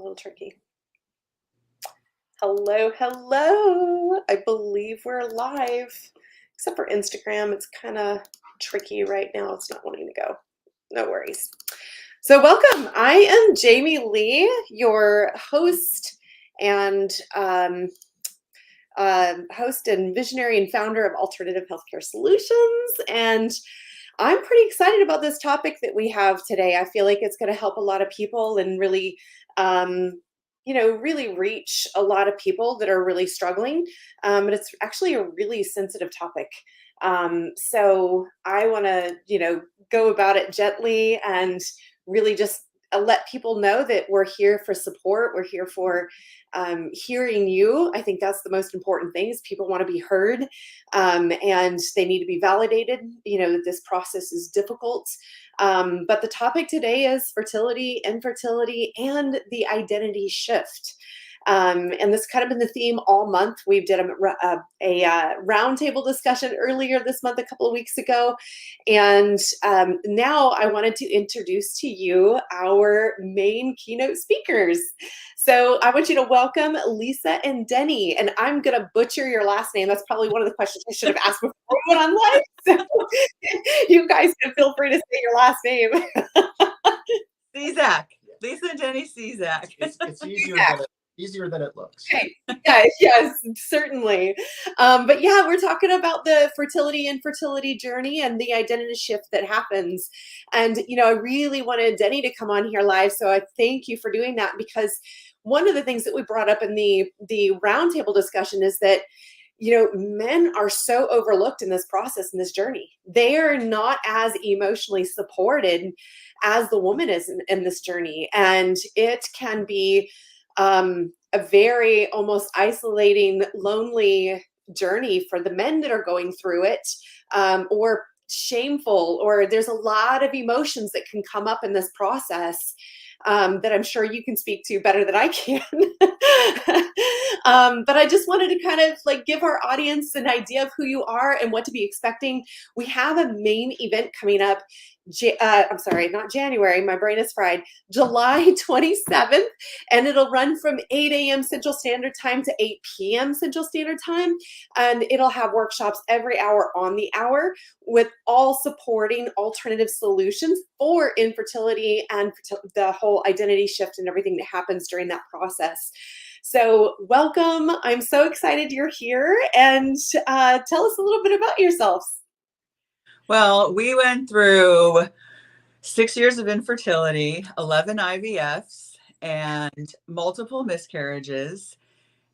little tricky. Hello, hello. I believe we're live, except for Instagram. It's kind of tricky right now. It's not wanting to go. No worries. So welcome. I am Jamie Lee, your host and visionary and founder of Alternative Healthcare Solutions. And I'm pretty excited about this topic that we have today. I feel like it's going to help a lot of people and really, really reach a lot of people that are really struggling. But it's actually a really sensitive topic. So I want to, go about it gently and really just let people know that we're here for support. We're here for hearing you. I think that's the most important thing is people want to be heard and they need to be validated, that this process is difficult. But the topic today is fertility, infertility, and the identity shift. And this kind of been the theme all month. We did a roundtable discussion earlier this month, a couple of weeks ago. And now I wanted to introduce to you our main keynote speakers. So I want you to welcome Lisa and Denny. And I'm going to butcher your last name. That's probably one of the questions I should have asked before we went on live. So you guys can feel free to say your last name. Czak. Lisa and Denny Czak. It's easier than it looks. Okay. Yes, certainly. But yeah, we're talking about the fertility and fertility journey and the identity shift that happens. And, I really wanted Denny to come on here live. So I thank you for doing that, because one of the things that we brought up in the roundtable discussion is that, men are so overlooked in this process, in this journey. They are not as emotionally supported as the woman is in this journey. And it can be a very almost isolating, lonely journey for the men that are going through it, or shameful, or there's a lot of emotions that can come up in this process that I'm sure you can speak to better than I can. But I just wanted to kind of give our audience an idea of who you are and what to be expecting. We have a main event coming up. I'm sorry, not January. My brain is fried. July 27th, and it'll run from 8 a.m. Central Standard Time to 8 p.m. Central Standard Time. And it'll have workshops every hour on the hour with all supporting alternative solutions for infertility and the whole identity shift and everything that happens during that process. So welcome. I'm so excited you're here, and tell us a little bit about yourselves. Well, we went through 6 years of infertility, 11 IVFs, and multiple miscarriages.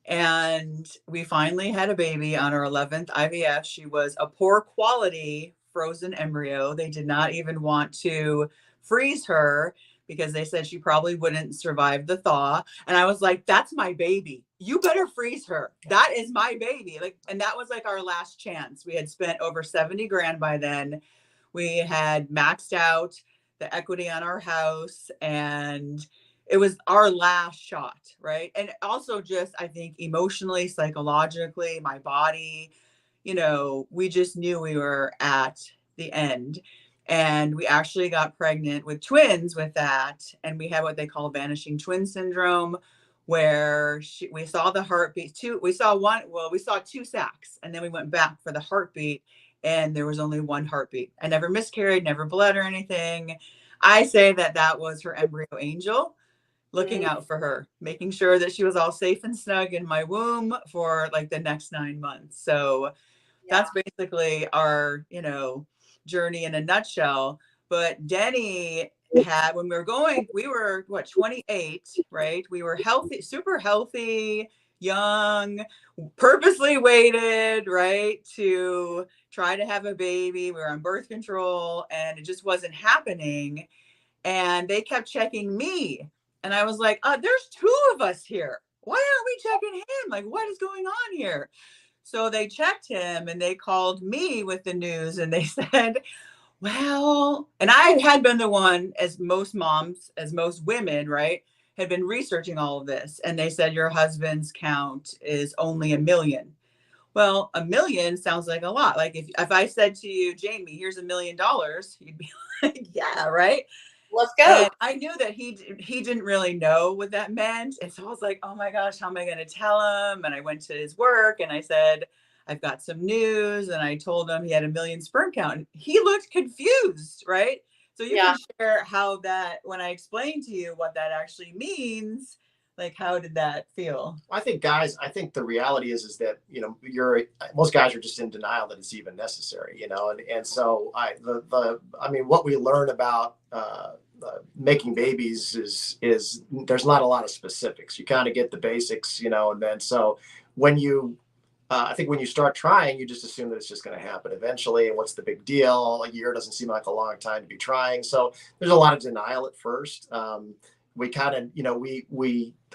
And we finally had a baby on our 11th IVF. She was a poor quality frozen embryo. They did not even want to freeze her because they said she probably wouldn't survive the thaw. And I was like, that's my baby. You better freeze her. That is my baby. And that was our last chance. We had spent over 70 grand by then. We had maxed out the equity on our house, and it was our last shot, right? And also just, I think, emotionally, psychologically, my body, we just knew we were at the end. And we actually got pregnant with twins with that. And we had what they call vanishing twin syndrome, where we saw the heartbeat. We saw two sacs, and then we went back for the heartbeat, and there was only one heartbeat. I never miscarried, never bled or anything. I say that was her embryo angel looking out for her, making sure that she was all safe and snug in my womb for the next 9 months. So that's basically our, journey in a nutshell. But Denny had, when we were 28, right? We were healthy, super healthy, young, purposely waited, right, to try to have a baby. We were on birth control, and it just wasn't happening. And they kept checking me. And I was like, there's two of us here. Why aren't we checking him? What is going on here? So they checked him, and they called me with the news, and they said, well, and I had been the one, as most moms, as most women, right, had been researching all of this. And they said, your husband's count is only 1 million. Well, 1 million sounds like a lot. If I said to you, Jamie, here's $1 million, you'd be like, yeah, right. Let's go. And I knew that he didn't really know what that meant. And so I was like, oh my gosh, how am I going to tell him? And I went to his work and I said, I've got some news. And I told him he had 1 million sperm count. And he looked confused, right? So you can share how that, when I explained to you what that actually means, like, how did that feel? I think the reality is that, most guys are just in denial that it's even necessary, and so what we learn about making babies is there's not a lot of specifics. You kind of get the basics, and then so when you I think when you start trying, you just assume that it's just going to happen eventually. And what's the big deal? A year doesn't seem like a long time to be trying. So there's a lot of denial at first. We kind of,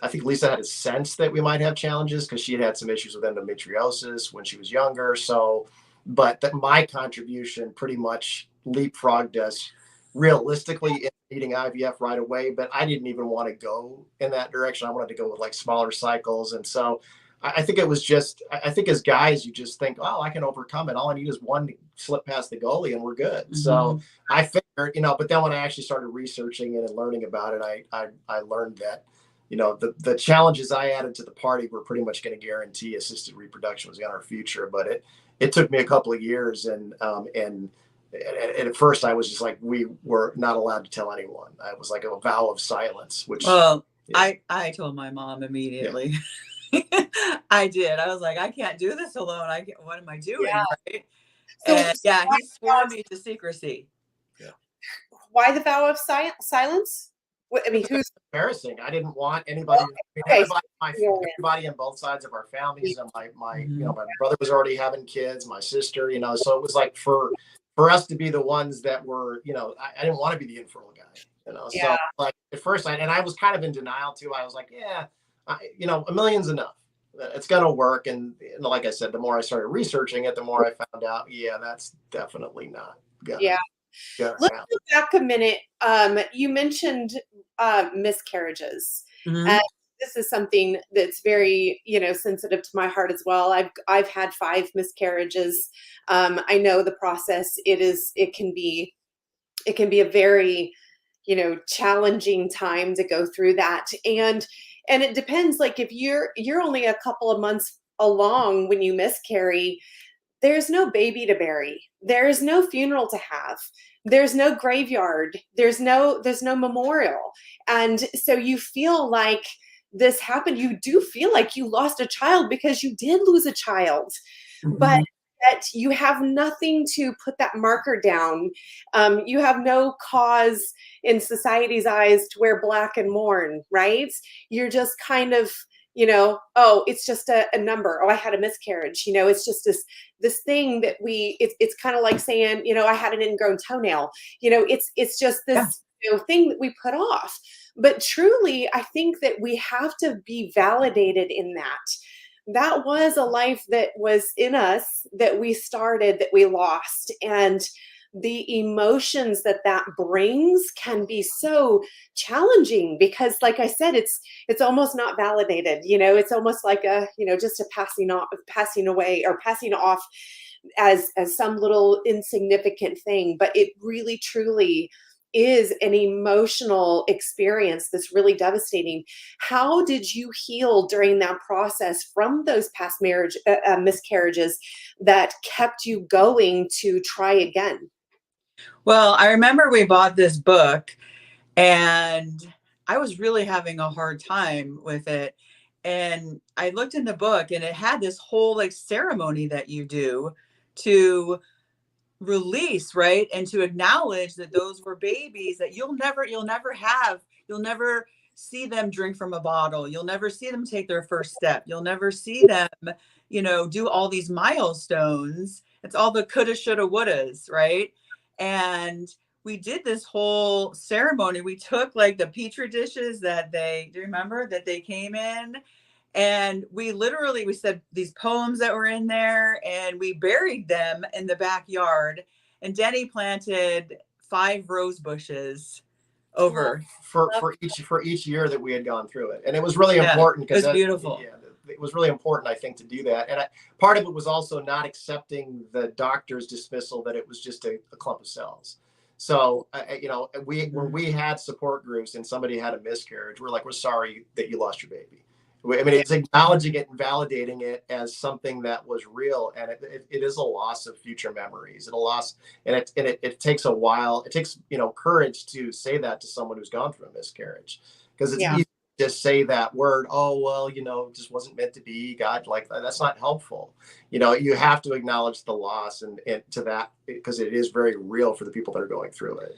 I think Lisa had a sense that we might have challenges because she had some issues with endometriosis when she was younger. So, but that my contribution pretty much leapfrogged us realistically in needing IVF right away. But I didn't even want to go in that direction. I wanted to go with like smaller cycles. And so I think it was just, I think as guys, you just think, oh, I can overcome it. All I need is one slip past the goalie and we're good. Mm-hmm. So I figured, but then when I actually started researching it and learning about it, I learned that, the challenges I added to the party were pretty much going to guarantee assisted reproduction was in our future. But it took me a couple of years. And at first I was just like, we were not allowed to tell anyone. I was like a vow of silence, which. Well, yeah. I told my mom immediately. Yeah. I did. I was like, I can't do this alone. What am I doing? Yeah. Right? And he swore me to secrecy. Yeah. Why the vow of silence? I mean, who's embarrassing? I didn't want anybody. Everybody on both sides of our families, and my my brother was already having kids. My sister, so it was like for us to be the ones that were, I didn't want to be the infertile guy. So like at first, I was kind of in denial too. I was like, yeah. 1 million's enough. It's going to work. And like I said, the more I started researching it, the more I found out, that's definitely not going to Let's go back a minute. You mentioned miscarriages. Mm-hmm. And this is something that's very, sensitive to my heart as well. I've had 5 miscarriages. I know the process. It can be a very, challenging time to go through that. And it depends, like if you're only a couple of months along when you miscarry, there's no baby to bury. There's no funeral to have. There's no graveyard. There's no memorial. And so you feel like this happened. You do feel like you lost a child because you did lose a child. Mm-hmm. But that you have nothing to put that marker down. You have no cause in society's eyes to wear black and mourn, right? You're just kind of, oh, it's just a number. Oh, I had a miscarriage. It's just this thing that it's kind of like saying, I had an ingrown toenail. It's just this thing that we put off. But truly, I think that we have to be validated in that. That was a life that was in us, that we started, that we lost. And the emotions that brings can be so challenging because, like I said, it's almost not validated. It's almost like just a passing away or passing off as some little insignificant thing. But it really, truly is an emotional experience that's really devastating. How did you heal during that process from those past miscarriages that kept you going to try again? Well, I remember we bought this book and I was really having a hard time with it. And I looked in the book and it had this whole ceremony that you do to release, right? And to acknowledge that those were babies that you'll never see them drink from a bottle. You'll never see them take their first step. You'll never see them, do all these milestones. It's all the coulda, shoulda, wouldas, right? And we did this whole ceremony. We took the Petri dishes do you remember that they came in? And we said these poems that were in there and we buried them in the backyard. And Denny planted 5 rose bushes over for each year that we had gone through it. And it was really important because it was beautiful. Yeah, it was really important, I think, to do that. And part of it was also not accepting the doctor's dismissal that it was just a clump of cells. So, when we had support groups and somebody had a miscarriage, we're like, we're sorry that you lost your baby. I mean, it's acknowledging it and validating it as something that was real, and it is a loss of future memories, and a loss, and it takes a while. It takes courage to say that to someone who's gone through a miscarriage, because it's easy to just say that word. Oh well, it just wasn't meant to be. God, like that's not helpful. You have to acknowledge the loss and to that, because it is very real for the people that are going through it.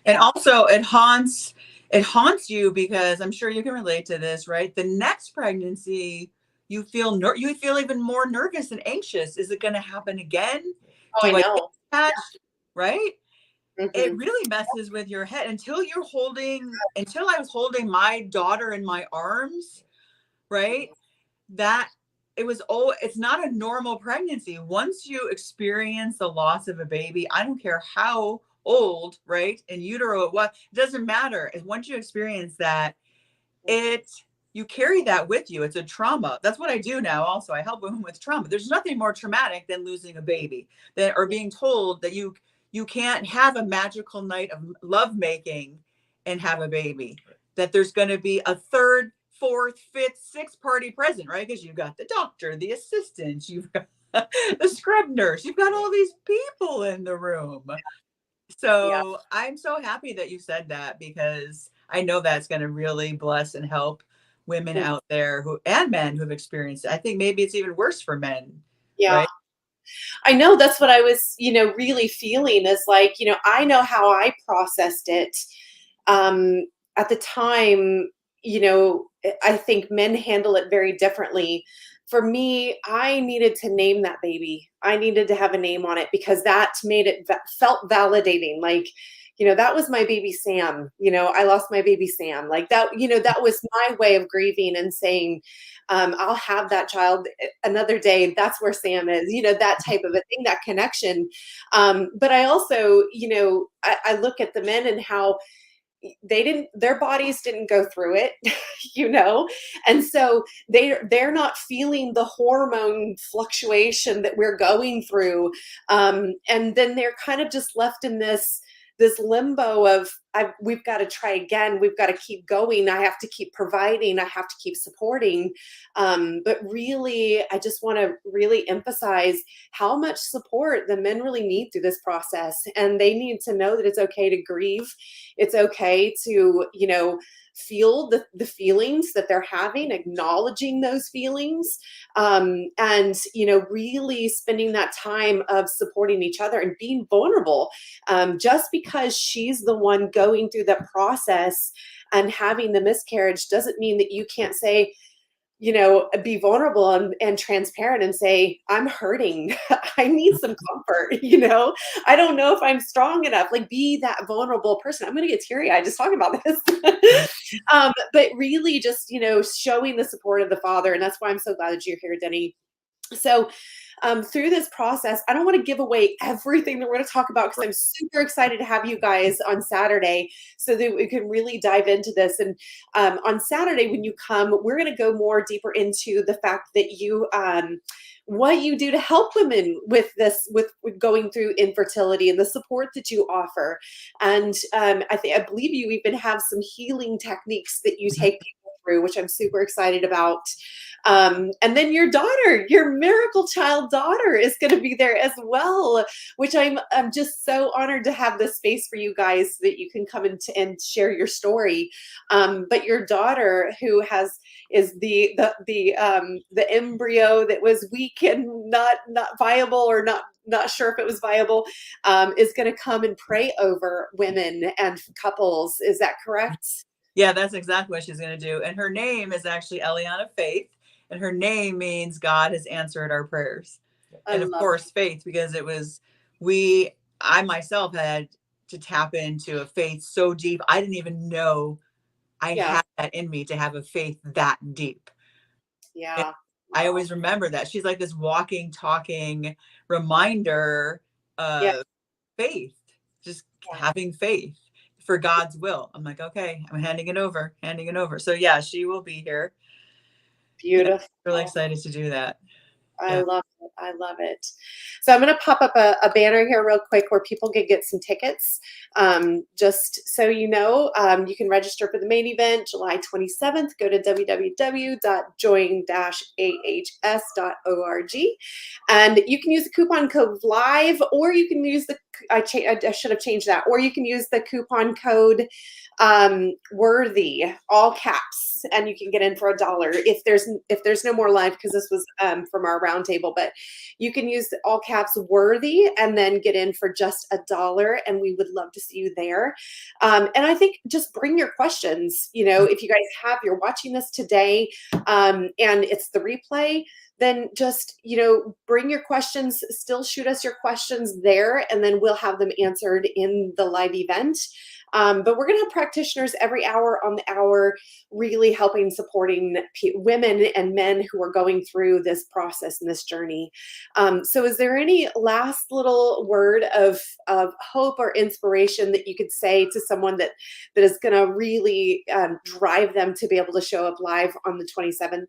And also it haunts you, because I'm sure you can relate to this, right? The next pregnancy, you feel even more nervous and anxious. Is it going to happen again? Oh, Do I know. Attached? Right? Mm-hmm. It really messes with your head until I was holding my daughter in my arms, right? That it's not a normal pregnancy. Once you experience the loss of a baby, I don't care how old, right, in utero it doesn't matter. And once you experience that, you carry that with you. It's a trauma. That's what I do now. Also, I help women with trauma. There's nothing more traumatic than losing a baby, or being told that you can't have a magical night of lovemaking and have a baby, that there's going to be a third, fourth, fifth, sixth party present, right? Because you've got the doctor, the assistant, you've got the scrub nurse, you've got all these people in the room. So I'm so happy that you said that, because I know that's going to really bless and help women out there and men who've experienced it. I think maybe it's even worse for men. Yeah. Right? I know, that's what I was, really feeling, is like, I know how I processed it. At the time, I think men handle it very differently. For me, I needed to name that baby. I needed to have a name on it, because that made it felt validating. Like, that was my baby Sam. I lost my baby Sam. Like that, that was my way of grieving and saying, I'll have that child another day. That's where Sam is, that type of a thing, that connection. But I also, I look at the men and how their bodies didn't go through it, and so they're not feeling the hormone fluctuation that we're going through, and then they're kind of just left in this limbo of, we've got to try again, we've got to keep going, I have to keep providing, I have to keep supporting, but really I just want to really emphasize how much support the men really need through this process, and they need to know that it's okay to grieve, it's okay to feel the feelings that they're having, acknowledging those feelings, and really spending that time of supporting each other and being vulnerable. Just because she's the one going through the process and having the miscarriage doesn't mean that you can't say, be vulnerable and transparent and say, I'm hurting. I need some comfort. I don't know if I'm strong enough. Like, be that vulnerable person. I'm going to get teary-eyed just talking about this. But really just, showing the support of the father. And that's why I'm so glad that you're here, Denny. So through this process, I don't want to give away everything that we're going to talk about, because I'm super excited to have you guys on Saturday so that we can really dive into this. And on Saturday, when you come, we're going to go more deeper into the fact that what you do to help women with this, with going through infertility, and the support that you offer. And I believe you even have some healing techniques that you take people through, which I'm super excited about. And then your daughter, your miracle child daughter, is going to be there as well, which I'm just so honored to have this space for you guys so that you can come and share your story. But your daughter, who is the embryo that was weak and not viable, or not sure if it was viable, is going to come and pray over women and couples. Is that correct? Yeah, that's exactly what she's going to do. And her name is actually Eliana Faith. And her name means God has answered our prayers. And of course, faith, because I myself had to tap into a faith so deep. I didn't even know I had that in me, to have a faith that deep. Yeah. And I always remember that. She's like this walking, talking reminder of faith, just having faith for God's will. I'm like, okay, I'm handing it over. So yeah, she will be here. Beautiful. Yeah, really excited to do that. I love it. I love it. So I'm going to pop up a banner here real quick where people can get some tickets. Just so you know, you can register for the main event July 27th. Go to www.join-ahs.org. And you can use the coupon code LIVE, or you can use I should have changed that, or you can use the coupon code WORTHY, all caps, and you can get in for $1 if there's no more live, because this was from our roundtable. But you can use all caps WORTHY and then get in for just $1, and we would love to see you there. And I think just bring your questions. If you guys you're watching this today, and it's the replay, then just, bring your questions, still shoot us your questions there, and then we'll have them answered in the live event. But we're going to have practitioners every hour on the hour, really helping, supporting women and men who are going through this process and this journey. So is there any last little word of hope or inspiration that you could say to someone that is going to really drive them to be able to show up live on the 27th?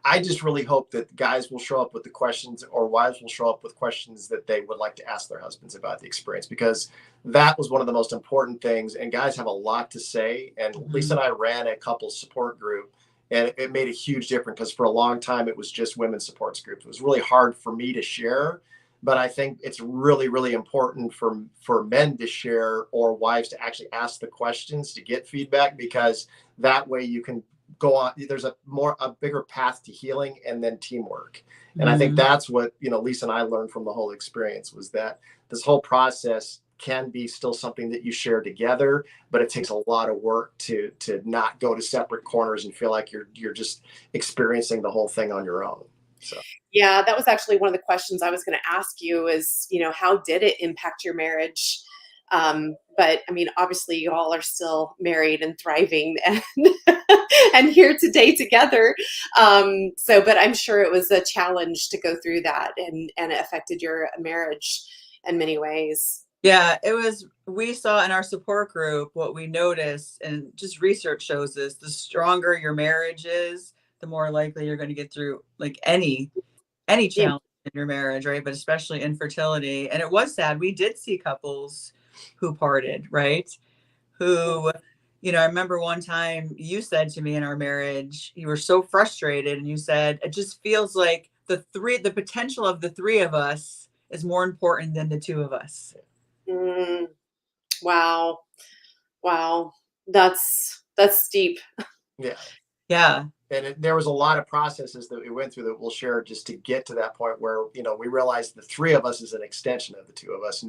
I just really hope that guys will show up with the questions, or wives will show up with questions that they would like to ask their husbands about the experience, because that was one of the most important things. And guys have a lot to say. And Lisa and I ran a couples support group, and it made a huge difference, because for a long time it was just women's supports groups. It was really hard for me to share, but I think it's really, really important for men to share, or wives to actually ask the questions to get feedback, because that way you can go on. There's a bigger path to healing and then teamwork. And I think that's what, Lisa and I learned from the whole experience, was that this whole process can be still something that you share together, but it takes a lot of work to not go to separate corners and feel like you're just experiencing the whole thing on your own. So yeah, that was actually one of the questions I was going to ask you is, how did it impact your marriage? But I mean, obviously you all are still married and thriving and, and here today together. But I'm sure it was a challenge to go through that, and it affected your marriage in many ways. Yeah, it was. We saw in our support group, what we noticed, and just research shows this, the stronger your marriage is, the more likely you're going to get through like any challenge in your marriage, right? But especially infertility. And it was sad. We did see couples who parted, right? Who, I remember one time you said to me in our marriage, you were so frustrated, and you said, it just feels like the potential of the three of us is more important than the two of us. Wow. That's deep. Yeah. And there was a lot of processes that we went through that we'll share just to get to that point where, we realized the three of us is an extension of the two of us,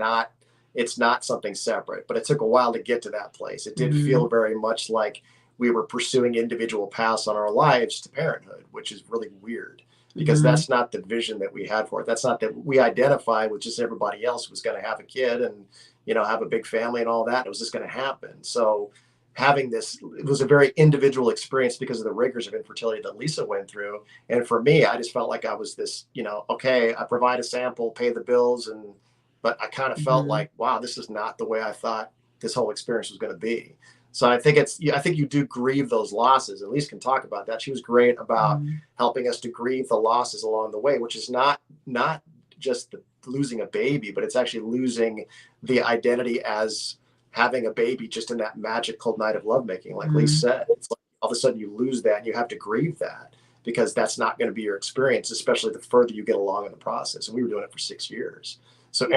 it's not something separate. But it took a while to get to that place. It did feel very much like we were pursuing individual paths on our lives to parenthood, which is really weird, because that's not the vision that we had for it. That's not that we identified with just everybody else who was going to have a kid and, have a big family and all that. It was just going to happen. So having this, it was a very individual experience because of the rigors of infertility that Lisa went through. And for me, I just felt like I was this, okay, I provide a sample, pay the bills, but I kind of felt like, wow, this is not the way I thought this whole experience was going to be. So I think you do grieve those losses. And Lisa can talk about that. She was great about helping us to grieve the losses along the way, which is not just losing a baby, but it's actually losing the identity as having a baby just in that magical night of lovemaking. Like Lisa said, it's like all of a sudden you lose that, and you have to grieve that, because that's not going to be your experience, especially the further you get along in the process. And we were doing it for 6 years. So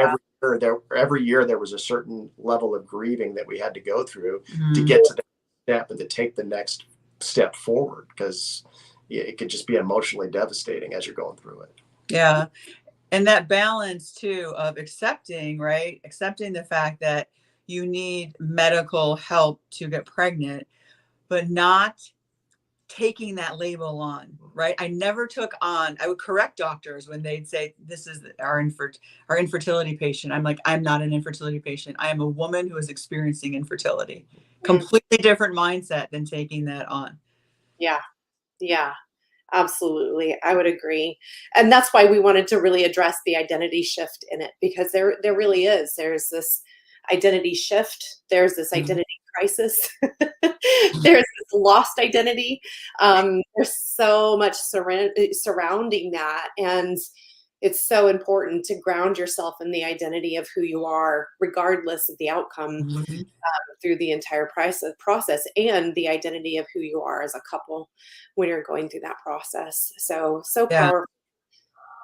every year there was a certain level of grieving that we had to go through to get to that step and to take the next step forward, because it could just be emotionally devastating as you're going through it. Yeah. And that balance too of accepting the fact that you need medical help to get pregnant, but not taking that label on, right? I never took on, I would correct doctors when they'd say, this is our infertility patient. I'm like, I'm not an infertility patient. I am a woman who is experiencing infertility. Completely different mindset than taking that on. Yeah, absolutely. I would agree. And that's why we wanted to really address the identity shift in it, because there really is. There's this identity shift. There's this identity crisis. There's this lost identity. There's so much surrounding that. And it's so important to ground yourself in the identity of who you are, regardless of the outcome, through the entire process, and the identity of who you are as a couple when you're going through that process. So powerful.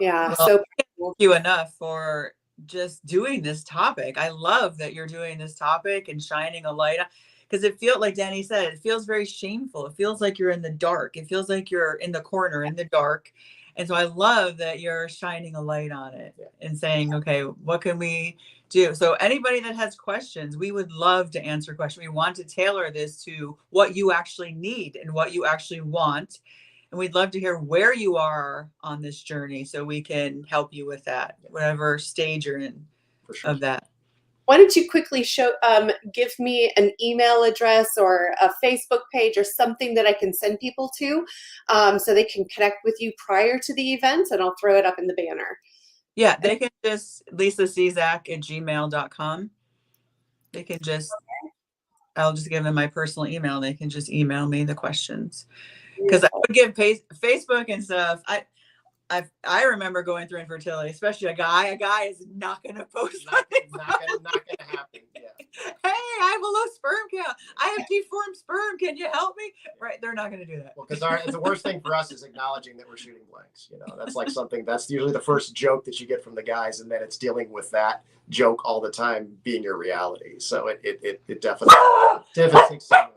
Yeah. Well, So thank you enough for just doing this topic. I love that you're doing this topic and shining a light on, because it feels like Danny said, it feels very shameful. It feels like you're in the dark. It feels like you're in the corner in the dark. And so I love that you're shining a light on it and saying, okay, what can we do? So anybody that has questions, we would love to answer questions. We want to tailor this to what you actually need and what you actually want. And we'd love to hear where you are on this journey so we can help you with that, whatever stage you're in of that. Why don't you quickly give me an email address or a Facebook page or something that I can send people to, so they can connect with you prior to the event, and I'll throw it up in the banner. Yeah, they can just lisaczak@gmail.com. They can just, I'll just give them my personal email. They can just email me the questions. Because I would give Facebook and stuff. I remember going through infertility, especially a guy. A guy is not going to post something. Not gonna happen. Yeah. Hey, I have a low sperm count. I have deformed sperm. Can you help me? Right? They're not going to do that. Well, because the worst thing for us is acknowledging that we're shooting blanks. You know, that's like something that's usually the first joke that you get from the guys, and then it's dealing with that joke all the time being your reality. So it definitely takes some.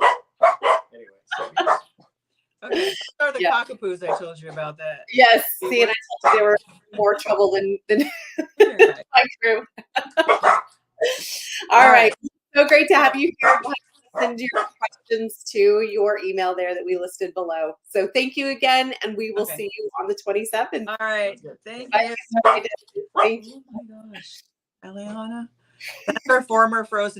Anyway. So, Okay, those are the cockapoos I told you about that. Yes, see, and I told you they were more trouble than my crew. All right, so great to have you here. Send your questions to your email there that we listed below. So thank you again, and we will see you on the 27th. All right, thank you. Bye. Oh my gosh, Eliana, that's our former Frozen